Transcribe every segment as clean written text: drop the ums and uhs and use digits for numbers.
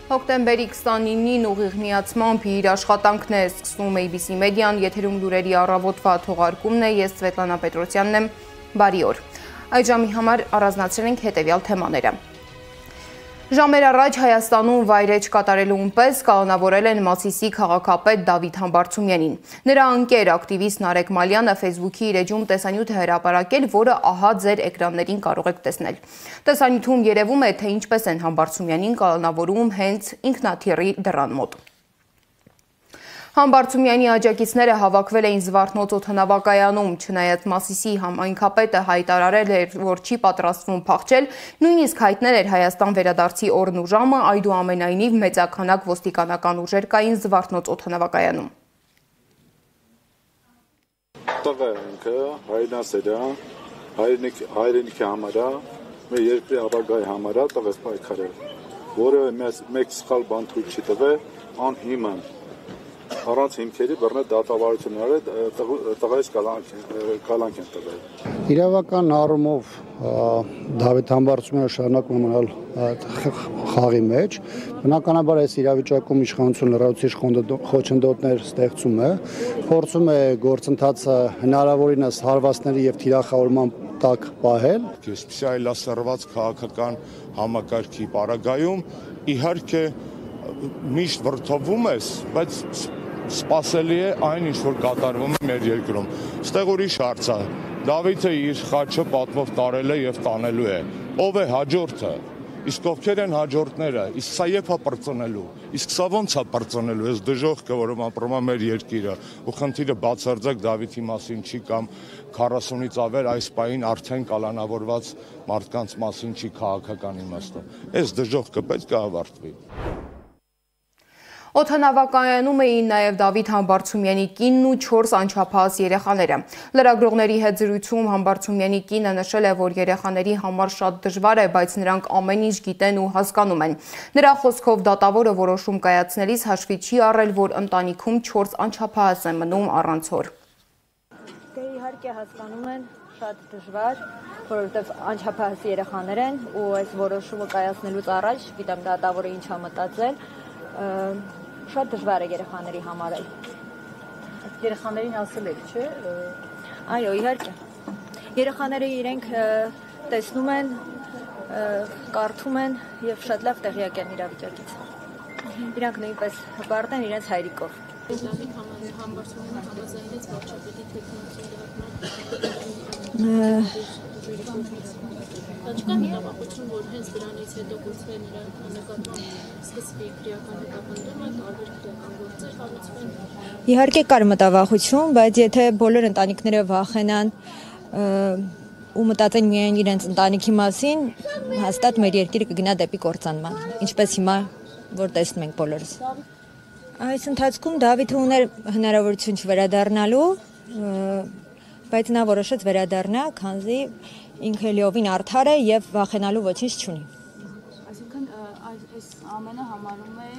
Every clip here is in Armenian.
Հոկտեմբերի 29-ին ուղիղ միացմամբ իր աշխատանքն է սկսում ABC մեդիան, եթերում լուրերի առավոտվա թողարկումն է, ես Սվետլանա Պետրոսյանն եմ, բարի օր։ Այդ ժամի համար առանձնացրել ենք հետևյալ թեմաները։ Ժամեր առաջ Հայաստանում վայրէջք կատարելուն պես կալանավորել են Մասիսի քաղաքապետ Դավիթ Համբարձումյանին։ Նրա ընկեր ակտիվիստ Նարեկ Մալյանը Facebook-ի իր էջում տեսանյութ է հրապարակել, որը ահա ձեր էկրաններին կարող եք տեսնել։ Տեսանյութում երևում է, թե ինչպես են Համբարձումյանին կալանավորում հենց ինքնաթիռի դռան մոտ։ Համբարձումյանի աջակիցները հավաքվել էին Զվարթնոց օդանավակայանում, չնայած Մասիսի համայնքապետը հայտարարել էր, որ չի պատրաստվում փախչել, նույնիսկ հայտնել էր Հայաստան վերադարձի օրն ու ժամը, այդուամենայնիվ մեծաքանակ ոստիկանական ուժեր կային Զվարթնոց օդանավակայանում։ Տղայինքը հայրենասերան, հայրենիքի համարա, մեր երկրի ապագայի համարա տվեց պայքարել, որը մեկ սխալ բան թույլ չի տվել, անհիմն առանց հիմքերի բռնել դատավարությունները տղայից կալանք են տվել։ Իրավական առումով Դավիթ Համբարձումյանը շարունակում է մնալ խաղի մեջ, բնականաբար այս իրավիճակում իշխանությունը լրացուցիչ խոչընդոտներ ստեղծում է, փորձում է գործընթացը հնարավորինս հարվածների եւ թիրախավորման տակ պահել։ Այսպիսի այլասերված քաղաքական համակարգի պարագայում իհարկե միշտ վրդովվում ես, բայց սպասելի է այն, ինչ որ կատարվում է մեր երկրում։ Ստեղ ուրիշ հարց է։ Դավիթը իր խաչը պատվով տարել է եւ տանելու է։ Ով է հաջորդը։ Իսկ ովքեր են հաջորդները։ Իսկ սա երբ է պրծնելու։ Իսկ սա ո՞նց է պրծնելու։ Այս դժոխքը, որում ապրում է մեր երկիրը, ու խնդիրը բացարձակ Դավիթի մասին չի կամ 40-ից ավել այս պահին արդեն կալանավորված մարդկանց մասին չի քաղաքական իմաստով։ Այս դժոխքը պետք է ավարտվի։ Օդանավակայանում էին նաև Դավիթ Համբարձումյանի կինն ու 4 անչափահաս երեխաները։ Լրագրողների հետ զրույցում Համբարձումյանի կինը նշել է, որ երեխաների համար շատ դժվար է, բայց նրանք ամեն ինչ գիտեն ու հասկանում են։ Նրա խոսքով դատավորը որոշում կայացնելիս հաշվի չի առել, որ ընտանիքում 4 անչափահաս է մնում առանց հոր։ Դե իհարկե հասկանում են, շատ դժվար, որովհետև անչափահաս երեխաներ են ու այս որոշումը կայացնելուց առաջ գիտեմ դատավորը ինչ է մտածել, շատ դժվար է երեխաների համար։ Երեխաներին ասել եք, չէ՞։ Այո, իհարկե։ Երեխաները իրենք տեսնում են, կարդում են եւ շատ լավ տեղյակ են իրավիճակից։ Իրանք նույնպես հպարտ են իրենց հայրիկով։ Դավիթ Համբարձումյանը համաձայնեց վարչապետի թեկնածու Չկա հետապահություն, որ հենց դրանից հետո գործվել նրա նկատմամբ սկսվի քրեական հետապնդումը, տարբեր քրեական գործեր հարուցվեն։ Իհարկե կար մտավախություն, բայց եթե բոլոր ընտանիքները վախենան ու մտածեն միայն իրենց ընտանիքի մասին, հաստատ մեր երկիրը կգնա դեպի կործանման, ինչպես հիմա որ տեսնում ենք բոլորս։ Այս ընթացքում Դավիթը ուներ հնարավորություն չվերադառնալու, բայց նա որոշեց վերադառնա, քանզի ինքը լիովին արդար է եւ վախենալու ոչինչ չունի։ Այսինքն այս ամենը համարում է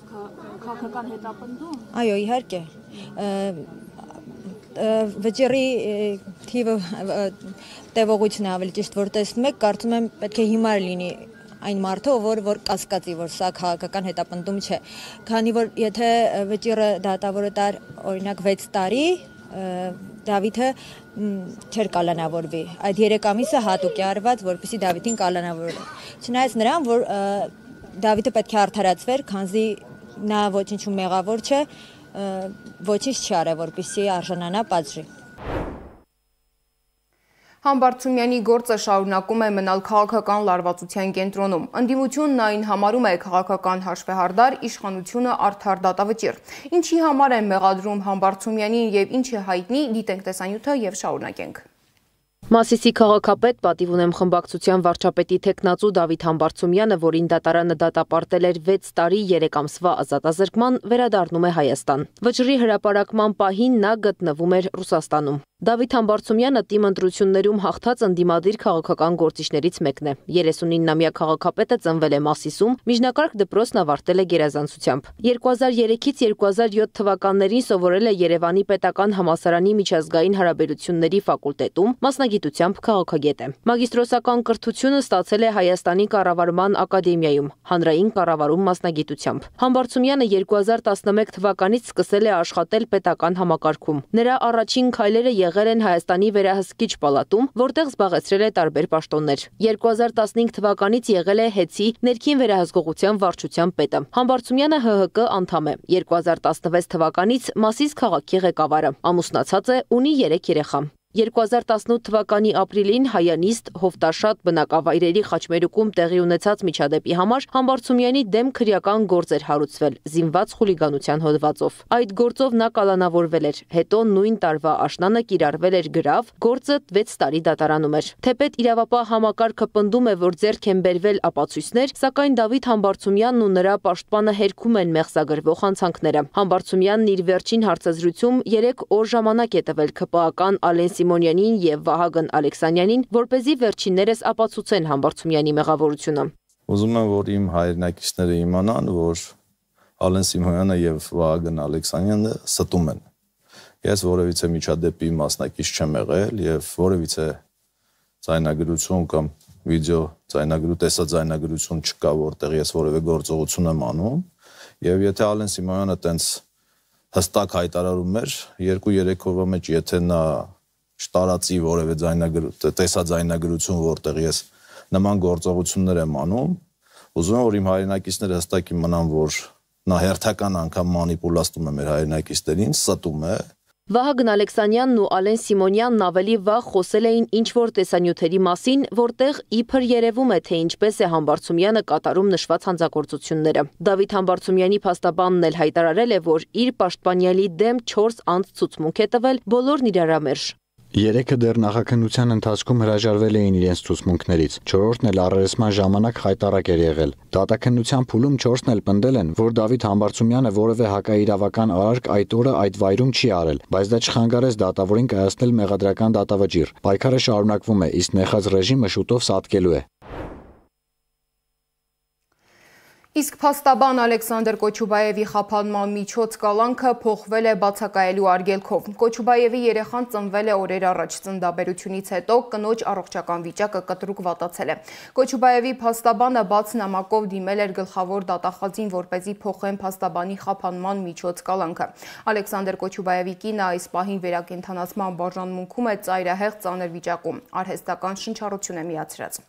քաղաքական հետապնդում։ Այո, իհարկե։ Վճռի թիվը տևողությունը ավելի ճիշտ որ տեսնում եք, կարծում եմ պետք է հիմար լինի այն մարդը, որ կասկածի, որ սա քաղաքական հետապնդում չէ։ Քանի որ եթե վճիռը դատավորը տար օրինակ 6 տարի, Դավիթը չէր կալանավորվի։ Այդ 3 ամիսը հատուկ է արված, որպեսզի Դավիթին կալանավորվի։ Չնայած նրան, որ Դավիթը պետք է արդարացվեր, քանզի նա ոչինչում մեղավոր չէ, ոչինչ չի արել, որպեսզի արժանանա պատժի։ Համբարձումյանի գործը շարունակում է մնալ քաղաքական լարվածության կենտրոնում։ Ընդդիմությունն այն համարում է քաղաքական հաշվեհարդար, իշխանությունը արդար դատավճիռ։ Ինչի համար են մեղադրում Համբարձումյանին եւ ինչ է հայտնի, դիտենք տեսանյութը եւ շարունակենք։ Մասիսի քաղաքապետ պատիվ ունեմ խմբակցության վարչապետի թեկնածու Դավիթ Համբարձումյանը, որին դատարանը դատապարտել էր 6 տարի 3 ամսվա ազատազրկման, վերադառնում է Հայաստան։ Վճռի հրապարակման պահին նա գտնվում էր Ռուսաստանում։ Դավիթ Համբարձումյանը թիմ ընտրություններում հաղթած ընդդիմադիր քաղաքական գործիչներից մեկն է։ 39-ամյա քաղաքապետը ծնվել է Մասիսում, միջնակարգ դպրոցն ավարտել է գերազանցությամբ։ 2003-ից 2007 թվականներին սովորել է Երևանի պետական համալսարանի միջազգային հարաբերությունների ֆակուլտետում, մասնագիտացել մասնագիտությամբ քաղաքագետ է։ Մագիստրոսական կրթությունը ստացել է Հայաստանի կառավարման ակադեմիայում, հանրային կառավարում մասնագիտությամբ։ Համբարձումյանը 2011 թվականից սկսել է աշխատել պետական համակարգում։ Նրա առաջին քայլերը եղել են Հայաստանի վերահսկիչ պալատում, որտեղ զբաղեցրել է տարբեր պաշտոններ։ 2015 թվականից եղել է ՀԵՑ-ի ներքին վերահսկողության վարչության պետը։ Համբարձումյանը ՀՀԿ անդամ է։ 2016 թվականից Մասիս քաղաքի ղեկավարը։ Ամուսնացած է, ունի 3 երեխա։ 2018 թվականի ապրիլին Հայանիստ Հովտաշատ բնակավայրերի խաչմերուկում տեղի ունեցած միջադեպի համար Համբարձումյանի դեմ քրեական գործ էր հարուցվել զինված խուլիգանության հոդվածով։ Այդ գործով նա կալանավորվել էր, հետո նույն տարվա աշնանը կիրառվել էր գրավ, գործը 6 տարի դատարանում էր։ Թեպետ իրավապահ համակարգը պնդում է, որ ձեռք են բերվել ապացույցներ, սակայն Դավիթ Համբարձումյանն ու նրա պաշտպանը հերքում են մեղսագրվող հանցանքները։ Համբարձումյանն իր վերջին հարցազրույցում 3 օր ժամանակ է տվել ԿՊԱ-ական Ալեն Սիմոնյանին եւ Վահագն Ալեքսանյանին, որպեսզի վերջիններս ապացուցեն Համբարձումյանի մեղավորությունը։ Ուզում եմ, որ իմ հայրենակիցները իմանան, որ Ալեն Սիմոնյանը եւ Վահագն Ալեքսանյանը ստում են։ Ես որևիցե միջադեպի մասնակից չեմ եղել եւ որևիցե ձայնագրություն կամ վիդեո տեսաձայնագրություն չկա, որտեղ ես որևէ գործողություն եմ անում, եւ եթե Ալեն Սիմոնյանը տենց հստակ հայտարարում էր 2-3 օրվա մեջ, եթե նա չտարածի որևէ տեսաձայնագրություն, որտեղ ես նման գործողություններ եմ անում, ուզում եմ, որ իմ հայրենակիցները հստակ իմանան, որ նա հերթական անգամ մանիպուլացնում է մեր հայրենակիցներին, ստում է։ Վահագն Ալեքսանյանն ու Ալեն Սիմոնյանն ավելի վաղ խոսել էին ինչ-որ տեսանյութերի մասին, որտեղ իբր երևում է, թե ինչպես է Համբարձումյանը կատարում նշված հանցագործությունները։ Դավիթ Համբարձումյանի փաստաբանն էլ հայտարարել է, որ իր պաշտպանյալի դեմ 4 անց ցուցմունք է տվել, բոլորն իրարամերժ։ Երեքը դեռ նախաքննության ընթացքում հրաժարվել էին իրենց ցուցմունքներից, 4-ն էլ առերեսման ժամանակ խայտառակ էր եղել։ Դատաքննության փուլում 4-ն էլ պնդել են, որ Դավիթ Համբարձումյանը որևէ հակաիրավական արարք այդ օրը այդ վայրում չի արել, բայց դա չխանգարեց դատավորին կայացնել մեղադրական դատավճիռ։ Պայքարը շարունակվում է, իսկ նեխած ռեժիմը շուտով սատկելու է։ Իսկ փաստաբան Ալեքսանդր Կոչուբաևի խափանման միջոց կալանքը փոխվել է բացակայելու արգելքով։ Կոչուբաևի երեխան ծնվել է օրեր առաջ, ծննդաբերությունից հետո կնոջ առողջական վիճակը կտրուկ վատացել է։ Կոչուբաևի փաստաբանը բաց նամակով դիմել էր գլխավոր դատախազին, որպեսզի փոխեն փաստաբանի խափանման միջոց կալանքը։ Ալեքսանդր Կոչուբաևի կինը այս պահին վերակենդանացման բաժանմունքում է ծայրահեղ ծանր վիճակում, արհեստական շնչառություն է միացրած։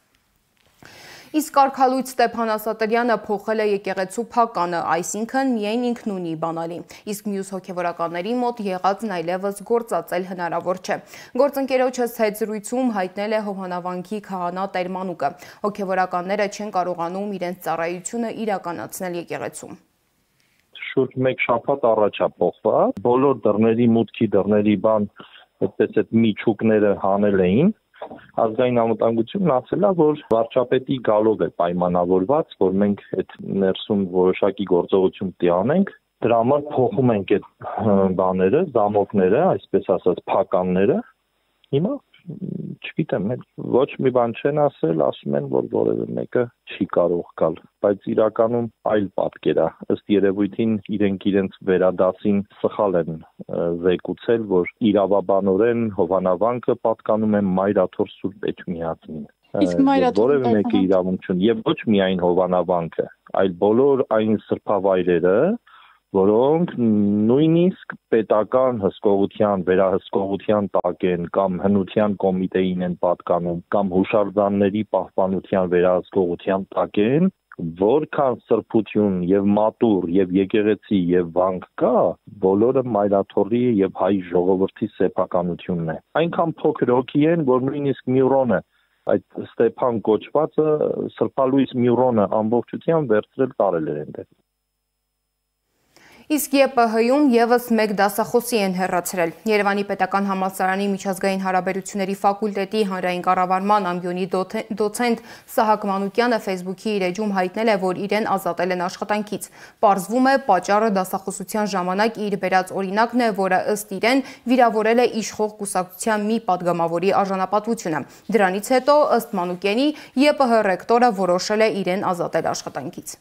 Իսկ արքալույց Ստեփան Ասատրյանը փոխել է եկեղեցու փականը, այսինքն միայն ինքն ունի բանալի, իսկ մյուս հոգևորականների մոտ եղածն այլևս գործածել հնարավոր չէ։ Գործընկերոջս հետ զրույցում հայտնել է Հովանավանքի քահանա Տեր-Մանուկը։ Հոգևորականները չեն կարողանում իրենց ծառայությունը իրականացնել եկեղեցում։ Շուրջ 1 շաբաթ առաջ է փոխված, բոլոր դռների մուտքի դռների այդպես այդ միջուկները հանել էին։ Ազգային անվտանգությունն ասել է, որ վարչապետի գալով է պայմանավորված, որ մենք այդ ներսում որոշակի գործողություն պիտի անենք, դրա համար փոխում ենք այդ բաները, զամոկները, այսպես ասած, փականները։ Հիմա չգիտեմ, ոչ մի բան չեն ասել, ասում են, որ որևէ մեկը չի կարող գալ, բայց իրականում այլ պատկեր է։ Ըստ երևույթին իրենց վերադասին սխալ են զեկուցել, որ իրավաբանորեն Հովանավանքը պատկանում է Մայրաթոր Սուրբ Էջմիածնին։ Որևէ մեկը իրավունք չունի, եւ ոչ միայն Հովանավանքը, այլ բոլոր այն սրբավայրերը, որոնք նույնիսկ պետական հսկողության, վերահսկողության տակ են կամ հնության կոմիտեին են պատկանում կամ հուշարձանների պահպանության վերահսկողության տակ են, որքան սրբություն եւ մատուռ եւ եկեղեցի եւ վանք կա, բոլորը Մայրաթորի եւ հայ ժողովրդի սեփականությունն է։ Այնքան փոքր հոգի են, որ նույնիսկ Մյուրոնը, այդ Ստեփան կոչվածը, սրբալույս Մյուրոնը ամբողջությամբ վերցրել տարել էր այնտեղ։ Իսկ ԵՊՀ-ում եւս մեկ դասախոսի են հեռացրել։ Երևանի պետական համալսարանի միջազգային հարաբերությունների ֆակուլտետի հանրային կառավարման ամբիոնի դոցենտ Սահակ Մանուկյանը Facebook-ի իր էջում հայտնել է, որ իրեն ազատել են աշխատանքից։ Պարզվում է, պատճառը դասախոսության ժամանակ իր բերած օրինակն է, որը ըստ իրեն վիրավորել է իշխող կուսակցության մի падգամավորի արժանապատվությունը։ Դրանից հետո, ըստ Մանուկյանի, ԵՊՀ ռեկտորը որոշել է իրեն ազատել աշխատանքից։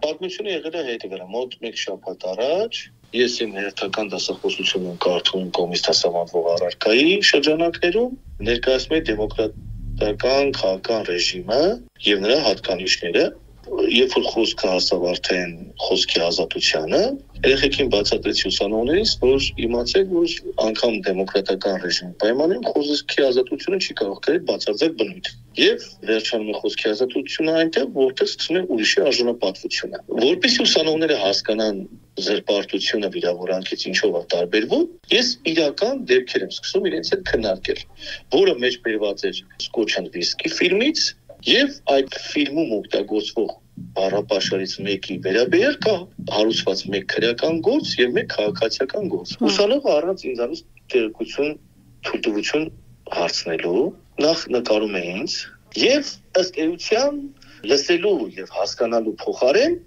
Պատմությունը եղել է հետևյալը, մոտ 1 շաբաթ առաջ Ես իմ հերթական դասախոսությունում կարդում եմ կոմունիստ դասավանդող առարկայի շրջանակներում ներկայացնում է դեմոկրատական քաղաքական ռեժիմը եւ նրա հատկանիշները, երբ որ խոսքը հասավ արդեն խոսքի ազատությանը, երեխեքին բացատրեցի ուսանողներից, որ իմացեք, որ անգամ դեմոկրատական ռեժիմի պայմաններում խոսքի ազատությունը չի կարող կրել բացարձակ բնույթ։ Եվ վերջանում է խոսքի ազատությունը այնտեղ, որտեղ սկսում է ուրիշի արժանապատվությունը։ Որպեսզի ուսանողները հասկանան զրպարտությունը վիրավորանքից ինչով է տարբերվում, ես իրական դեպքեր եմ սկսում իրենց հետ քննարկել, որը մեջ բերված էր Սկոչանդվիսկի ֆիլմից, եւ այդ ֆիլմում օգտագործվող բառապաշարից մեկի վերաբերյալ կա հարուցված մեկ քրեական գործ եւ մեկ քաղաքացիական գործ։ Ուսանողը առանց ինձանից տեղեկություն, թույլտվություն հարցնելու նախ նկարում է ինձ եւ ըստ էության լսելու եւ հասկանալու փոխարեն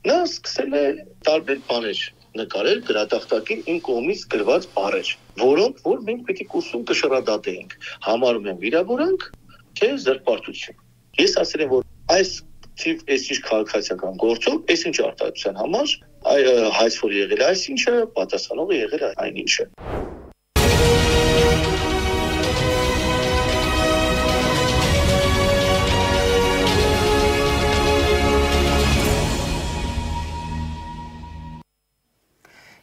նա սկսել է տարբեր բաներ նկարել գրատախտակին իմ կողմից գրված բառեր, որոնք որ մենք պետք է կուրսում կշռադատեինք, համարում են վիրավորանք, թե զրպարտություն։ Ես ասել եմ, որ այս այսինչ քաղաքացիական գործով, այսինչ արտադրության համար հայց որ եղել է այսինչը, պատասխանողը եղել է այնինչը։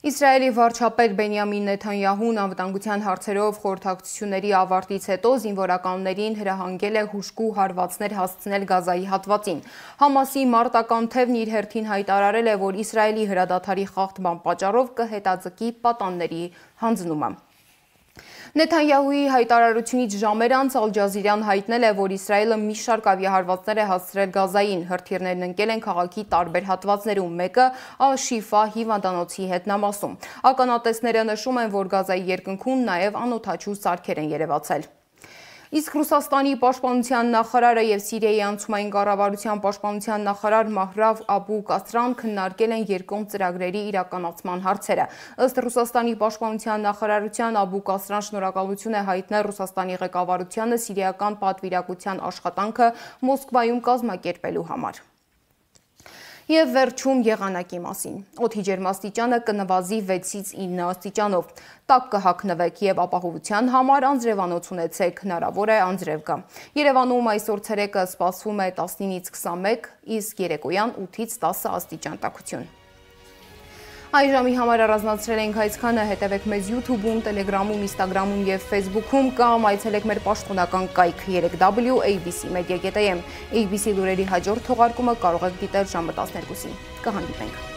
Իսրայելի վարչապետ Բենյամին Նեթանյահուն անվտանգության հարցերով խորհրդակցությունների ավարտից հետո զինվորականներին հրահանգել է հուժկու հարվածներ հասցնել Գազայի հատվածին։ Համասի մարտական թևն իր հերթին հայտարարել է, որ Իսրայելի հրադադարի խախտման պատճառով կհետաձգի պատանների հանձնումը։ Նեթանյահուի հայտարարությունից ժամեր անց Ալ Ջազիրան հայտնել է, որ Իսրայելը մի շարք ավիահարվածներ է հասցրել Գազային։ Հրթիռներն ընկել են քաղաքի տարբեր հատվածներում, մեկը Ալ-Շիֆա հիվանդանոցի հետնամասում։ Ականատեսները նշում են, որ Գազայի երկնքում նաև անօդաչու սարքեր են երևացել։ Իսկ Ռուսաստանի պաշտպանության նախարարը եւ Սիրիայի անցումային կառավարության պաշտպանության նախարար Մահրավ Աբու Կասրան քննարկել են երկկողմ ծրագրերի իրականացման հարցերը։ Ըստ Ռուսաստանի պաշտպանության նախարարության Աբու Կասրան շնորհակալություն է հայտնել Ռուսաստանի ղեկավարությանը սիրիական պատվիրակության աշխատանքը Մոսկվայում կազմակերպելու համար։ Եվ վերջում եղանակի մասին։ Օդի ջերմաստիճանը կնվազի 6-ից 9 աստիճանով։ Տաք կհագնվեք եւ ապահովության համար անձրևանոց ունեցեք, հնարավոր է անձրև գա։ Երևանում այսօր ցերեկը սպասվում է 19-ից 21, իսկ երեկոյան 8-ից 10 աստիճան տաքություն։ Այս ժամի համար առանձնացրել ենք այսքանը, հետևեք մեզ YouTube-ում, Telegram-ում, Instagram-ում եւ Facebook-ում կամ այցելեք մեր պաշտոնական կայք 3w.abc.media.am։ ABC լուրերի հաջորդ թողարկումը կարող եք դիտել ժամը 12-ին։ Կհանդիպենք։